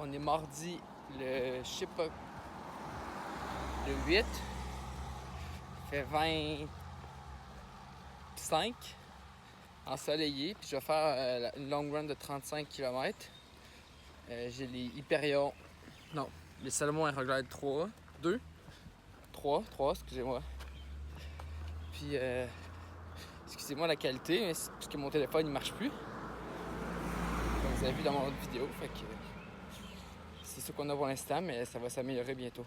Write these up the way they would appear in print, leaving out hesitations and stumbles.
On est mardi le, je sais pas, le 8. Il fait 25, ensoleillé. Puis je vais faire une long run de 35 km. J'ai les Hyperion, non, les Salomon Aeroglide 3, excusez-moi. Puis, excusez-moi la qualité, parce que mon téléphone il marche plus. Comme vous avez vu dans mon autre vidéo, fait que c'est ce qu'on a pour l'instant, mais ça va s'améliorer bientôt.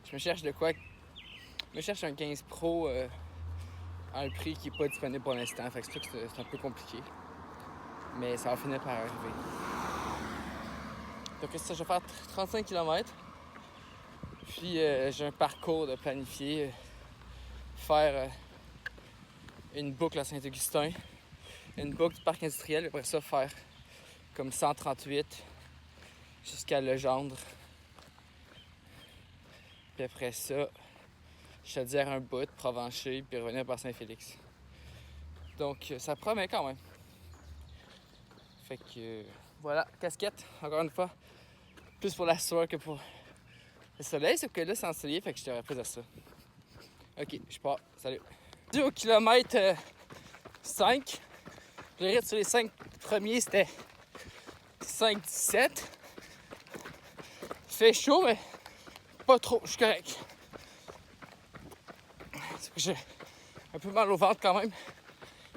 Je me cherche de quoi? Je me cherche un 15 Pro à un prix qui n'est pas disponible pour l'instant, fait que c'est sûr que c'est un peu compliqué. Mais ça va finir par arriver. Donc ça, je vais faire 35 km. Puis j'ai un parcours de planifier. Faire une boucle à Saint-Augustin, une boucle du parc industriel, et après ça faire comme 138 jusqu'à Legendre. Puis après ça, Chaudière un bout, Provencher, puis revenir par Saint-Félix. Donc ça promet quand même. Fait que voilà, casquette, encore une fois, plus pour la sueur que pour le soleil, sauf que là c'est ensoleillé, fait que je t'aurais pris à ça. Ok, je pars, salut. Au kilomètre 5, le rythme sur les 5 premiers c'était 5,17. Il fait chaud, mais pas trop, je suis correct. C'est que j'ai un peu mal au ventre quand même.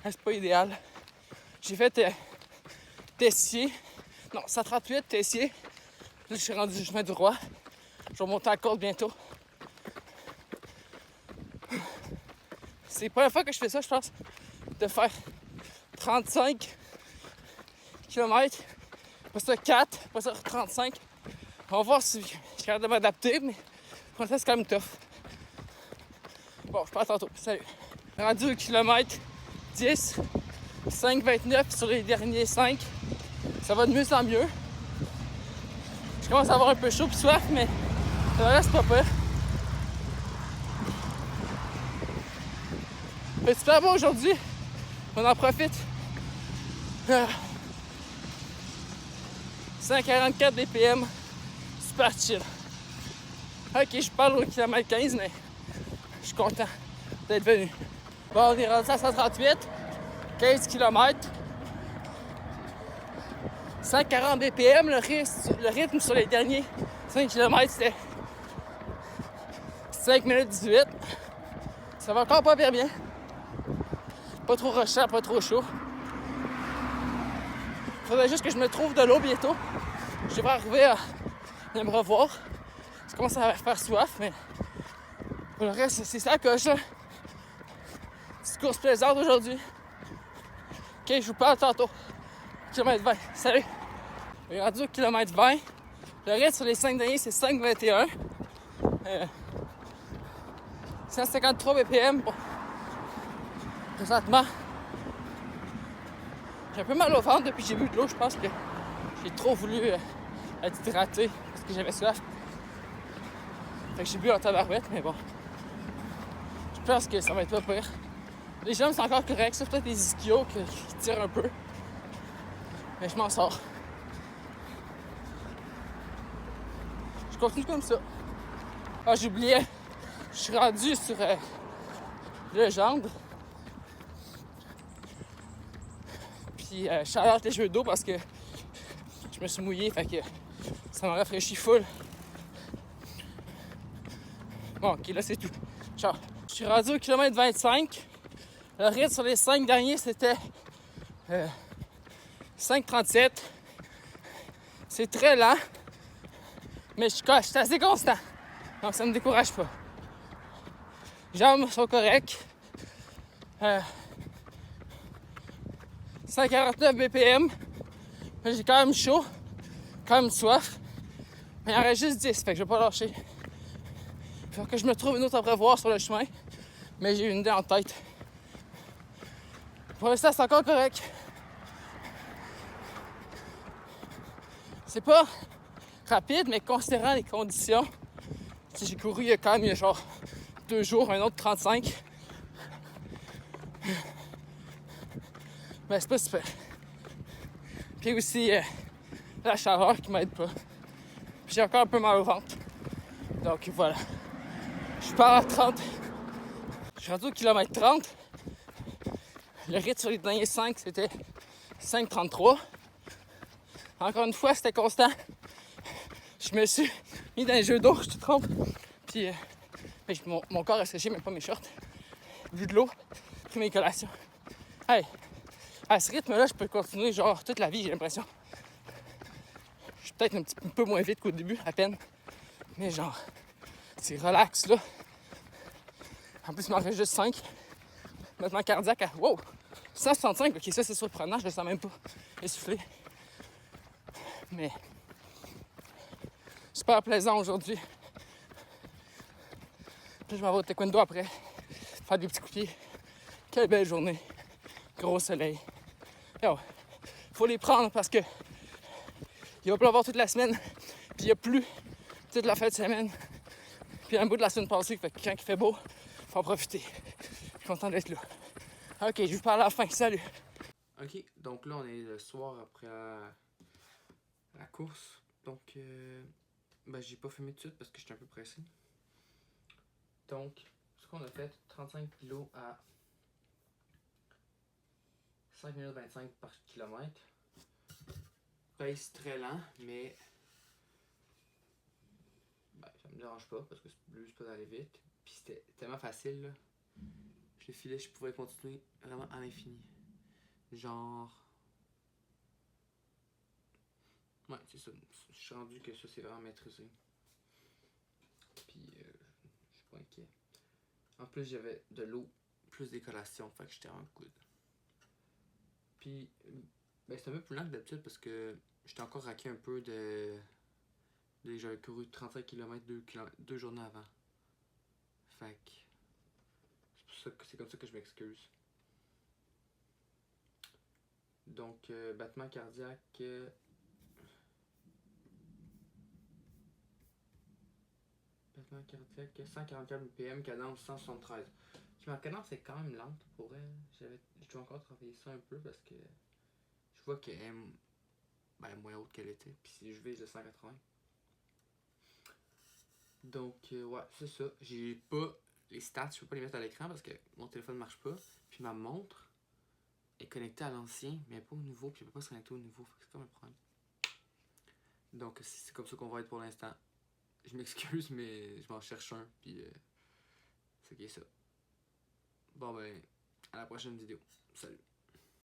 C'est pas idéal. J'ai fait Tessier, non, 138 Tessier. Là, je suis rendu du chemin du roi. Je vais monter à la côte bientôt. C'est la première fois que je fais ça, je pense, de faire 35 km, après ça 4, après ça 35. On va voir si je suis capable de m'adapter, mais pour l'instant, c'est quand même tough. Bon, je pars tantôt. Salut. Rendu au kilomètre 10, 5,29 sur les derniers 5. Ça va de mieux en mieux. Je commence à avoir un peu chaud et soif, mais le reste, c'est pas peur. C'est super beau aujourd'hui. On en profite. 144 BPM. Super chill. Ok, je parle au kilomètre 15, mais je suis content d'être venu. Bon, on est rendu à 138. 15 km. 140 BPM. Le rythme sur les derniers 5 km, c'était 5 minutes 18. Ça va encore pas bien. Pas trop rushant, pas trop chaud. Faudrait juste que je me trouve de l'eau bientôt. Je devrais arriver à me revoir. Ça commence à faire soif, mais pour le reste, c'est ça coche. Petite course plaisante aujourd'hui. Ok, je vous parle tantôt. Kilomètre 20. Salut! On est rendu au kilomètre 20. Le rythme sur les 5 derniers, c'est 5,21. 153 BPM. Bon. Présentement, j'ai un peu mal au ventre depuis que j'ai bu de l'eau. Je pense que j'ai trop voulu être hydraté parce que j'avais soif. Fait que j'ai bu en tabarouette, mais bon. Je pense que ça va être pas pire. Les jambes, c'est encore correct. C'est peut-être les ischios qui tirent un peu. Mais je m'en sors. Je continue comme ça. Ah, j'oubliais. Je suis rendu sur Legendre. Puis chaleur les jeux d'eau parce que je me suis mouillé, fait que ça m'a rafraîchi full. Bon, ok, là c'est tout. Ciao. Je suis rendu au kilomètre 25. Le rythme sur les 5 derniers, c'était 5,37. C'est très lent, mais je suis assez constant. Donc ça me décourage pas. Les jambes sont correctes. 149 BPM. J'ai quand même chaud, quand même soif. Mais il en reste juste 10, fait que je vais pas lâcher. Il faut que je me trouve une autre abreuvoir sur le chemin. Mais j'ai une idée en tête. Pour l'instant, c'est encore correct. C'est pas rapide, mais considérant les conditions, j'ai couru il y a quand même genre 2 jours, un autre 35. Mais c'est pas super. Puis aussi la chaleur qui m'aide pas. J'ai encore un peu mal au ventre. Donc voilà. Je pars à 30. Je suis rendu au kilomètre 30. Le rythme sur les derniers 5, c'était 5,33. Encore une fois, c'était constant. Je me suis mis dans les jeux d'eau, je te trompe. Puis mon corps a séché, même pas mes shorts. Vu de l'eau, pris mes collations. Hey, à ce rythme-là, je peux continuer genre toute la vie, j'ai l'impression. Je suis peut-être un petit peu moins vite qu'au début, à peine. Mais genre, c'est relax là. En plus, il m'en reste juste 5. Battement cardiaque à wow! 165, ok, ça c'est surprenant, je le sens même pas essoufflé. Mais super plaisant aujourd'hui. Puis je m'en vais au taekwondo après, faire des petits coups de pied. Quelle belle journée. Gros soleil. Yo, faut les prendre parce que il va pleuvoir toute la semaine, puis il y a plu toute la fin de semaine, puis un bout de la semaine passée, fait que quand il fait beau, faut en profiter. Je suis content d'être là. Ok, je vous parle à la fin, salut! Ok, donc là on est le soir après la course, donc j'ai pas filmé tout de suite parce que j'étais un peu pressé. Donc, ce qu'on a fait, 35 kg à 5 minutes 25 par kilomètre. Pace très lent, mais ça me dérange pas parce que le but c'est pas d'aller vite. Puis c'était tellement facile là. Je filais, je pouvais continuer vraiment à l'infini. Genre. Ouais, c'est ça. Je suis rendu que ça c'est vraiment maîtrisé. Puis je suis pas inquiet. En plus j'avais de l'eau, plus des collations, fait que j'étais en good. Puis c'est un peu plus lent que d'habitude parce que j'étais encore raqué un peu de. J'avais couru 35 km 2 journées avant. Fait que c'est comme ça que je m'excuse. Donc, battement cardiaque. Battement cardiaque 144 BPM, cadence 173. Ma cadence est quand même lente pour elle. Je dois encore travailler ça un peu parce que je vois qu'elle est moins haute qu'elle était. Puis si je vise le 180. Donc, ouais, c'est ça. J'ai pas les stats, je peux pas les mettre à l'écran parce que mon téléphone marche pas. Puis ma montre est connectée à l'ancien, mais pas au nouveau. Puis je peux pas se connecter au nouveau. C'est comme un problème. Donc, c'est comme ça qu'on va être pour l'instant. Je m'excuse, mais je m'en cherche un. Puis c'est qui est ça. Bon, à la prochaine vidéo. Salut.